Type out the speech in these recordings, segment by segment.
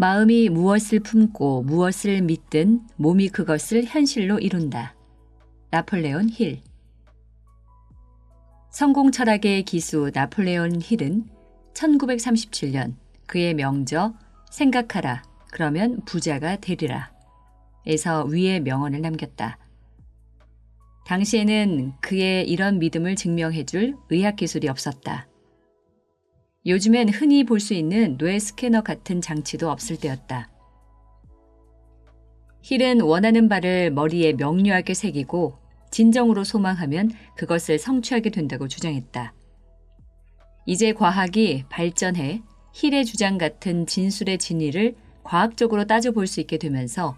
마음이 무엇을 품고 무엇을 믿든 몸이 그것을 현실로 이룬다. 나폴레온 힐. 성공 철학의 기수 나폴레온 힐은 1937년 그의 명저 생각하라 그러면 부자가 되리라 에서 위의 명언을 남겼다. 당시에는 그의 이런 믿음을 증명해줄 의학기술이 없었다. 요즘엔 흔히 볼 수 있는 뇌 스캐너 같은 장치도 없을 때였다. 힐은 원하는 바를 머리에 명료하게 새기고 진정으로 소망하면 그것을 성취하게 된다고 주장했다. 이제 과학이 발전해 힐의 주장 같은 진술의 진위를 과학적으로 따져볼 수 있게 되면서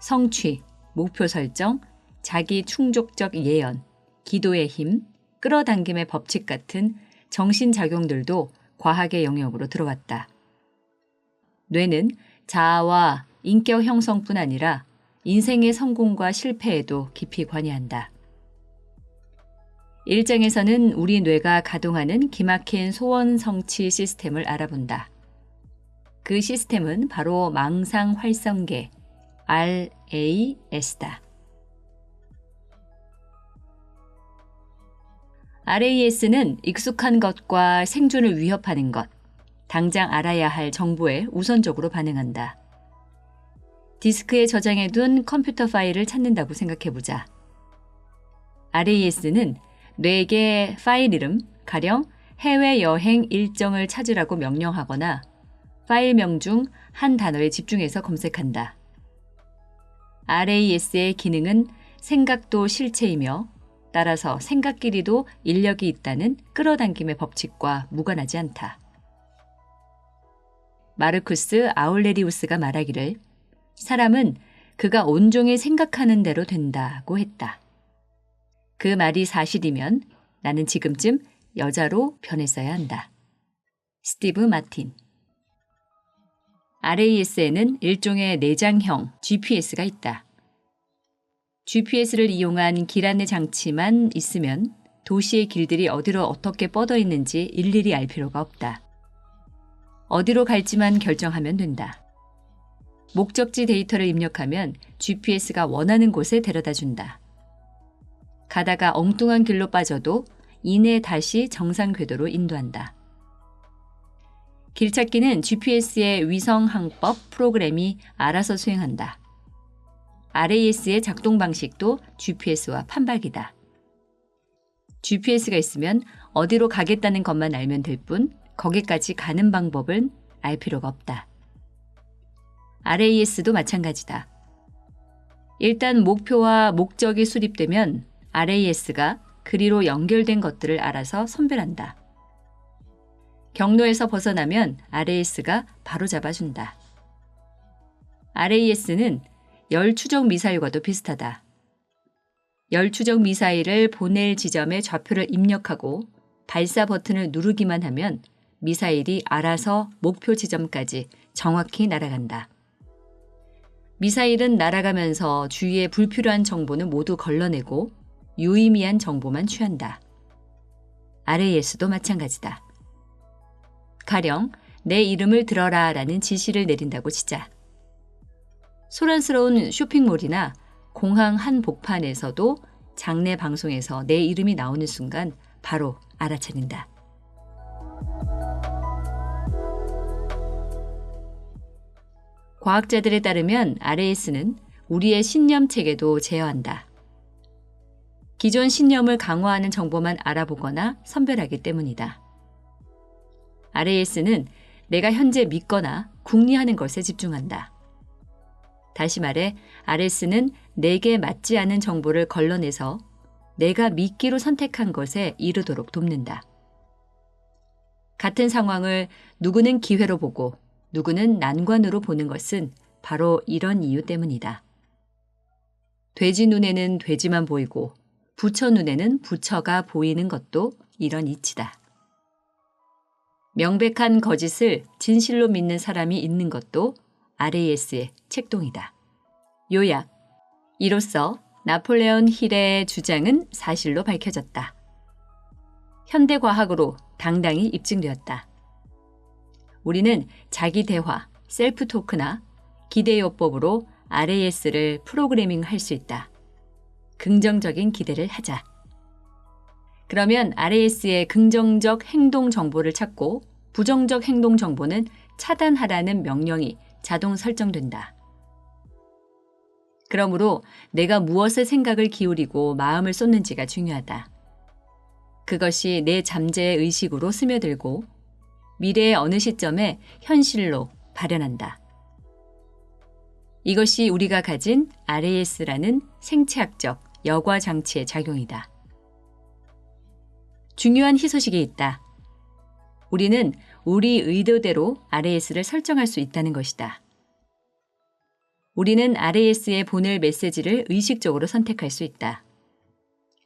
성취, 목표 설정, 자기 충족적 예언, 기도의 힘, 끌어당김의 법칙 같은 정신작용들도 과학의 영역으로 들어왔다. 뇌는 자아와 인격 형성뿐 아니라 인생의 성공과 실패에도 깊이 관여한다. 1장에서는 우리 뇌가 가동하는 기막힌 소원 성취 시스템을 알아본다. 그 시스템은 바로 망상 활성계, RAS다. RAS는 익숙한 것과 생존을 위협하는 것, 당장 알아야 할 정보에 우선적으로 반응한다. 디스크에 저장해둔 컴퓨터 파일을 찾는다고 생각해보자. RAS는 뇌에게 파일 이름, 가령 해외여행 일정을 찾으라고 명령하거나 파일명 중 한 단어에 집중해서 검색한다. RAS의 기능은 생각도 실체이며 따라서 생각끼리도 인력이 있다는 끌어당김의 법칙과 무관하지 않다. 마르쿠스 아울레리우스가 말하기를 사람은 그가 온종일 생각하는 대로 된다고 했다. 그 말이 사실이면 나는 지금쯤 여자로 변했어야 한다. 스티브 마틴. RAS에는 일종의 내장형 GPS가 있다. GPS를 이용한 길 안내 장치만 있으면 도시의 길들이 어디로 어떻게 뻗어 있는지 일일이 알 필요가 없다. 어디로 갈지만 결정하면 된다. 목적지 데이터를 입력하면 GPS가 원하는 곳에 데려다 준다. 가다가 엉뚱한 길로 빠져도 이내 다시 정상 궤도로 인도한다. 길찾기는 GPS의 위성항법 프로그램이 알아서 수행한다. RAS의 작동 방식도 GPS와 판박이다. GPS가 있으면 어디로 가겠다는 것만 알면 될 뿐 거기까지 가는 방법은 알 필요가 없다. RAS도 마찬가지다. 일단 목표와 목적이 수립되면 RAS가 그리로 연결된 것들을 알아서 선별한다. 경로에서 벗어나면 RAS가 바로 잡아준다. RAS는 열 추적 미사일과도 비슷하다. 열 추적 미사일을 보낼 지점에 좌표를 입력하고 발사 버튼을 누르기만 하면 미사일이 알아서 목표 지점까지 정확히 날아간다. 미사일은 날아가면서 주위에 불필요한 정보는 모두 걸러내고 유의미한 정보만 취한다. RAS도 마찬가지다. 가령 내 이름을 들어라 라는 지시를 내린다고 치자. 소란스러운 쇼핑몰이나 공항 한복판에서도 장내 방송에서 내 이름이 나오는 순간 바로 알아차린다. 과학자들에 따르면 RAS는 우리의 신념 체계도 제어한다. 기존 신념을 강화하는 정보만 알아보거나 선별하기 때문이다. RAS는 내가 현재 믿거나 궁리하는 것에 집중한다. 다시 말해 RAS는 내게 맞지 않은 정보를 걸러내서 내가 믿기로 선택한 것에 이르도록 돕는다. 같은 상황을 누구는 기회로 보고 누구는 난관으로 보는 것은 바로 이런 이유 때문이다. 돼지 눈에는 돼지만 보이고 부처 눈에는 부처가 보이는 것도 이런 이치다. 명백한 거짓을 진실로 믿는 사람이 있는 것도 RAS의 책동이다. 요약. 이로써 나폴레온 힐의 주장은 사실로 밝혀졌다. 현대과학으로 당당히 입증되었다. 우리는 자기 대화, 셀프 토크나 기대요법으로 RAS를 프로그래밍 할 수 있다. 긍정적인 기대를 하자. 그러면 RAS의 긍정적 행동 정보를 찾고 부정적 행동 정보는 차단하라는 명령이 자동 설정된다. 그러므로 내가 무엇에 생각을 기울이고 마음을 쏟는지가 중요하다. 그것이 내 잠재의 의식으로 스며들고 미래의 어느 시점에 현실로 발현한다. 이것이 우리가 가진 RAS라는 생체학적 여과 장치의 작용이다. 중요한 희소식이 있다. 우리는 우리 의도대로 RAS를 설정할 수 있다는 것이다. 우리는 RAS에 보낼 메시지를 의식적으로 선택할 수 있다.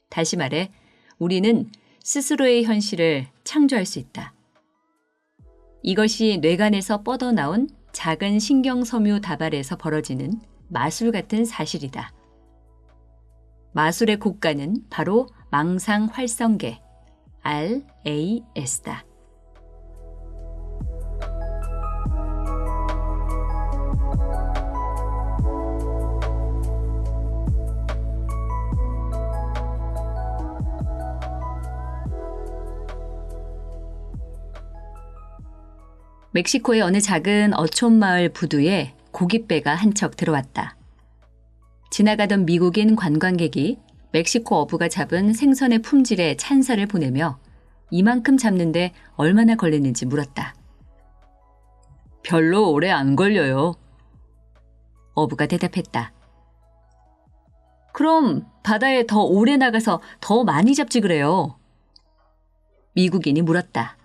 다시 말해, 우리는 스스로의 현실을 창조할 수 있다. 이것이 뇌관에서 뻗어나온 작은 신경섬유 다발에서 벌어지는 마술 같은 사실이다. 마술의 곡간은 바로 망상 활성계, RAS다. 멕시코의 어느 작은 어촌 마을 부두에 고깃배가 한 척 들어왔다. 지나가던 미국인 관광객이 멕시코 어부가 잡은 생선의 품질에 찬사를 보내며 이만큼 잡는데 얼마나 걸리는지 물었다. 별로 오래 안 걸려요. 어부가 대답했다. 그럼 바다에 더 오래 나가서 더 많이 잡지 그래요. 미국인이 물었다.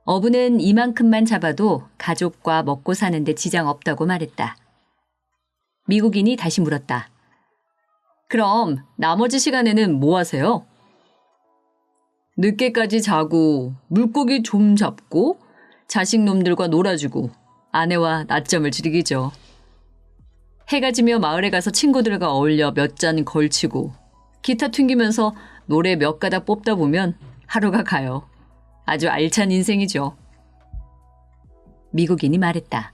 어부는 이만큼만 잡아도 가족과 먹고 사는데 지장 없다고 말했다. 미국인이 다시 물었다. 그럼 나머지 시간에는 뭐 하세요? 늦게까지 자고 물고기 좀 잡고 자식놈들과 놀아주고 아내와 낮잠을 즐기죠. 해가 지며 마을에 가서 친구들과 어울려 몇 잔 걸치고 기타 튕기면서 노래 몇 가닥 뽑다 보면 하루가 가요. 아주 알찬 인생이죠. 미국인이 말했다.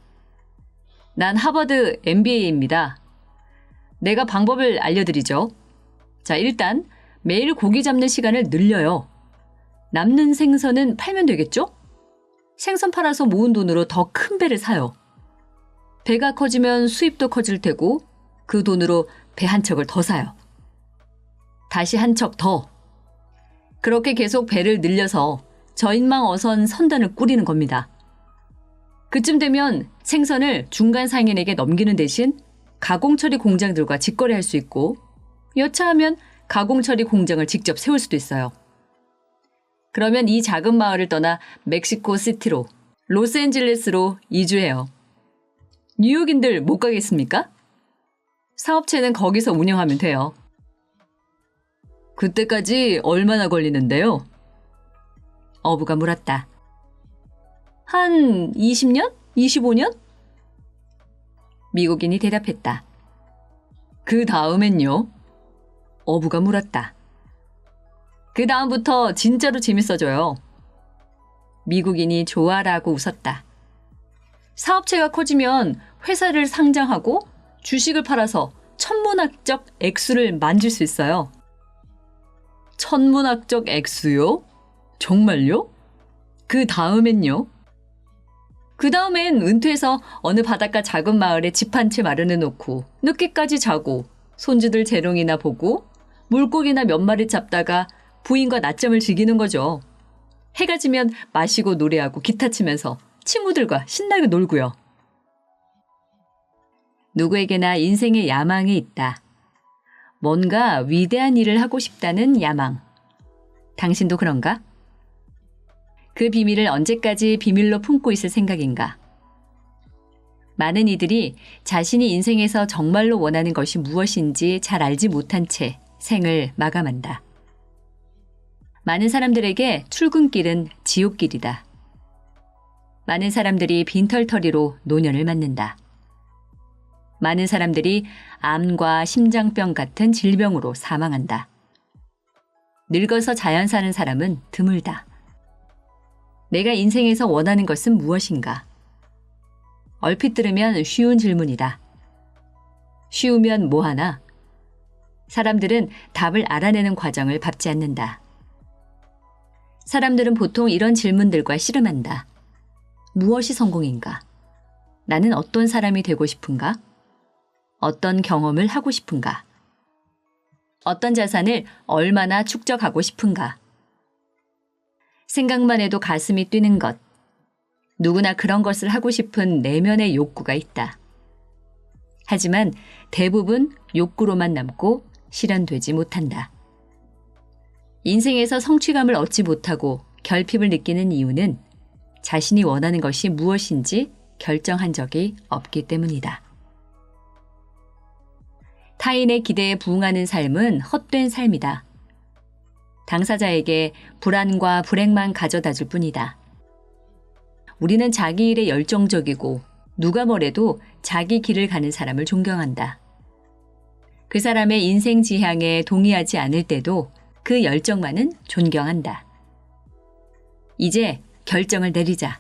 난 하버드 MBA입니다. 내가 방법을 알려드리죠. 자, 일단 매일 고기 잡는 시간을 늘려요. 남는 생선은 팔면 되겠죠? 생선 팔아서 모은 돈으로 더 큰 배를 사요. 배가 커지면 수입도 커질 테고 그 돈으로 배 한 척을 더 사요. 다시 한 척 더. 그렇게 계속 배를 늘려서 저인망 어선 선단을 꾸리는 겁니다. 그쯤 되면 생선을 중간 상인에게 넘기는 대신 가공처리 공장들과 직거래할 수 있고 여차하면 가공처리 공장을 직접 세울 수도 있어요. 그러면 이 작은 마을을 떠나 멕시코 시티로, 로스앤젤레스로 이주해요. 뉴욕인들 못 가겠습니까? 사업체는 거기서 운영하면 돼요. 그때까지 얼마나 걸리는데요? 어부가 물었다. 한 20년? 25년? 미국인이 대답했다. 그 다음엔요? 어부가 물었다. 그 다음부터 진짜로 재밌어져요. 미국인이 좋아라고 웃었다. 사업체가 커지면 회사를 상장하고 주식을 팔아서 천문학적 액수를 만질 수 있어요. 천문학적 액수요? 정말요? 그 다음엔요? 그 다음엔 은퇴해서 어느 바닷가 작은 마을에 집 한 채 마련해 놓고 늦게까지 자고 손주들 재롱이나 보고 물고기나 몇 마리 잡다가 부인과 낮잠을 즐기는 거죠. 해가 지면 마시고 노래하고 기타 치면서 친구들과 신나게 놀고요. 누구에게나 인생의 야망이 있다. 뭔가 위대한 일을 하고 싶다는 야망. 당신도 그런가? 그 비밀을 언제까지 비밀로 품고 있을 생각인가? 많은 이들이 자신이 인생에서 정말로 원하는 것이 무엇인지 잘 알지 못한 채 생을 마감한다. 많은 사람들에게 출근길은 지옥길이다. 많은 사람들이 빈털터리로 노년을 맞는다. 많은 사람들이 암과 심장병 같은 질병으로 사망한다. 늙어서 자연 사는 사람은 드물다. 내가 인생에서 원하는 것은 무엇인가? 얼핏 들으면 쉬운 질문이다. 쉬우면 뭐하나? 사람들은 답을 알아내는 과정을 밟지 않는다. 사람들은 보통 이런 질문들과 씨름한다. 무엇이 성공인가? 나는 어떤 사람이 되고 싶은가? 어떤 경험을 하고 싶은가? 어떤 자산을 얼마나 축적하고 싶은가? 생각만 해도 가슴이 뛰는 것. 누구나 그런 것을 하고 싶은 내면의 욕구가 있다. 하지만 대부분 욕구로만 남고 실현되지 못한다. 인생에서 성취감을 얻지 못하고 결핍을 느끼는 이유는 자신이 원하는 것이 무엇인지 결정한 적이 없기 때문이다. 타인의 기대에 부응하는 삶은 헛된 삶이다. 당사자에게 불안과 불행만 가져다 줄 뿐이다. 우리는 자기 일에 열정적이고 누가 뭐래도 자기 길을 가는 사람을 존경한다. 그 사람의 인생 지향에 동의하지 않을 때도 그 열정만은 존경한다. 이제 결정을 내리자.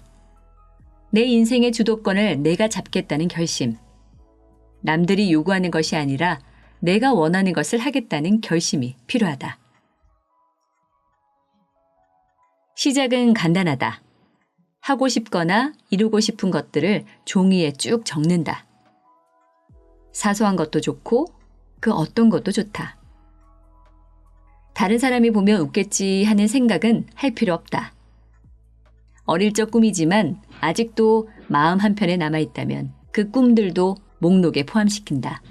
내 인생의 주도권을 내가 잡겠다는 결심. 남들이 요구하는 것이 아니라 내가 원하는 것을 하겠다는 결심이 필요하다. 시작은 간단하다. 하고 싶거나 이루고 싶은 것들을 종이에 쭉 적는다. 사소한 것도 좋고 그 어떤 것도 좋다. 다른 사람이 보면 웃겠지 하는 생각은 할 필요 없다. 어릴 적 꿈이지만 아직도 마음 한편에 남아있다면 그 꿈들도 목록에 포함시킨다.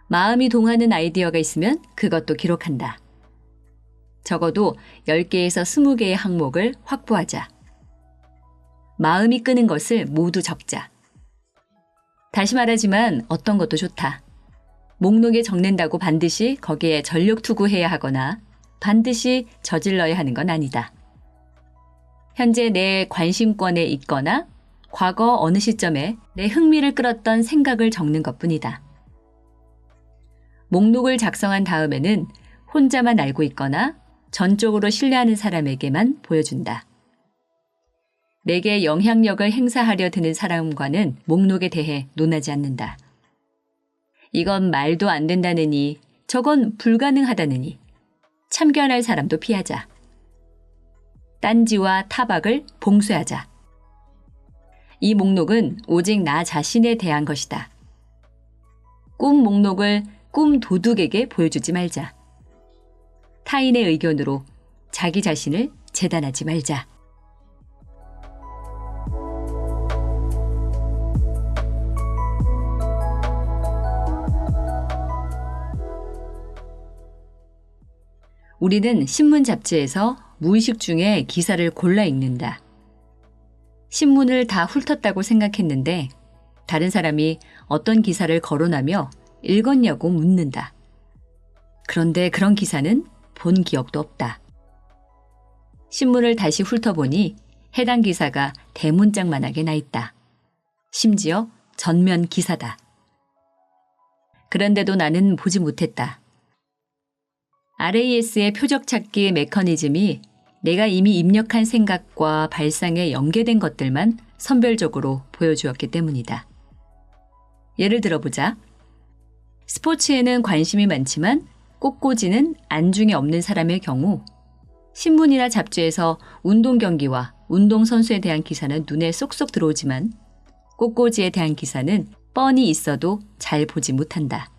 마음이 동하는 아이디어가 있으면 그것도 기록한다. 적어도 10개에서 20개의 항목을 확보하자. 마음이 끄는 것을 모두 적자. 다시 말하지만 어떤 것도 좋다. 목록에 적는다고 반드시 거기에 전력 투구해야 하거나 반드시 저질러야 하는 건 아니다. 현재 내 관심권에 있거나 과거 어느 시점에 내 흥미를 끌었던 생각을 적는 것뿐이다. 목록을 작성한 다음에는 혼자만 알고 있거나 전적으로 신뢰하는 사람에게만 보여준다. 내게 영향력을 행사하려 드는 사람과는 목록에 대해 논하지 않는다. 이건 말도 안 된다느니, 저건 불가능하다느니, 참견할 사람도 피하자. 딴지와 타박을 봉쇄하자. 이 목록은 오직 나 자신에 대한 것이다. 꿈 목록을 꿈 도둑에게 보여주지 말자. 타인의 의견으로 자기 자신을 재단하지 말자. 우리는 신문 잡지에서 무의식 중에 기사를 골라 읽는다. 신문을 다 훑었다고 생각했는데 다른 사람이 어떤 기사를 거론하며 읽었냐고 묻는다. 그런데 그런 기사는 본 기억도 없다. 신문을 다시 훑어보니 해당 기사가 대문짝만하게 나 있다. 심지어 전면 기사다. 그런데도 나는 보지 못했다. RAS의 표적 찾기 메커니즘이 내가 이미 입력한 생각과 발상에 연계된 것들만 선별적으로 보여주었기 때문이다. 예를 들어보자. 스포츠에는 관심이 많지만 꽃꽂이는 안중에 없는 사람의 경우 신문이나 잡지에서 운동 경기와 운동선수에 대한 기사는 눈에 쏙쏙 들어오지만 꽃꽂이에 대한 기사는 뻔히 있어도 잘 보지 못한다.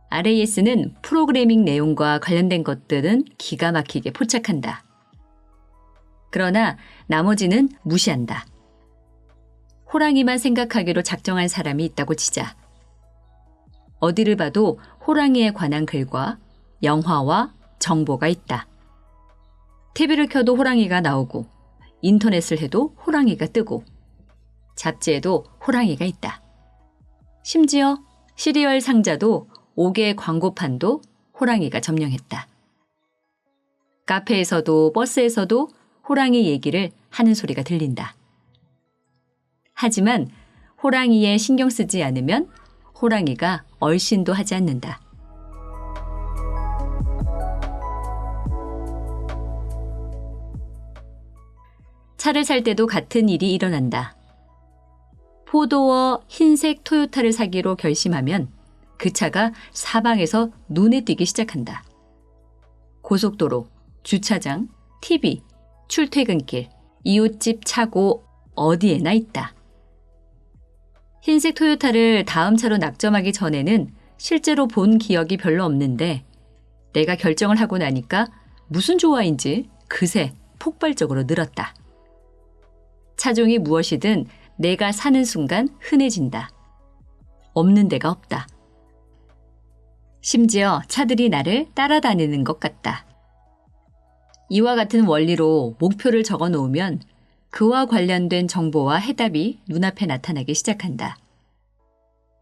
RAS는 프로그래밍 내용과 관련된 것들은 기가 막히게 포착한다. 그러나 나머지는 무시한다. 호랑이만 생각하기로 작정한 사람이 있다고 치자. 어디를 봐도 호랑이에 관한 글과 영화와 정보가 있다. TV를 켜도 호랑이가 나오고 인터넷을 해도 호랑이가 뜨고 잡지에도 호랑이가 있다. 심지어 시리얼 상자도 5개의 광고판도 호랑이가 점령했다. 카페에서도 버스에서도 호랑이 얘기를 하는 소리가 들린다. 하지만 호랑이에 신경 쓰지 않으면 호랑이가 얼씬도 하지 않는다. 차를 살 때도 같은 일이 일어난다. 포도어 흰색 토요타를 사기로 결심하면 그 차가 사방에서 눈에 띄기 시작한다. 고속도로, 주차장, TV, 출퇴근길, 이웃집 차고 어디에나 있다. 흰색 토요타를 다음 차로 낙점하기 전에는 실제로 본 기억이 별로 없는데 내가 결정을 하고 나니까 무슨 조화인지 그새 폭발적으로 늘었다. 차종이 무엇이든 내가 사는 순간 흔해진다. 없는 데가 없다. 심지어 차들이 나를 따라다니는 것 같다. 이와 같은 원리로 목표를 적어 놓으면 그와 관련된 정보와 해답이 눈앞에 나타나기 시작한다.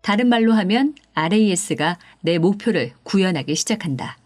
다른 말로 하면 RAS가 내 목표를 구현하기 시작한다.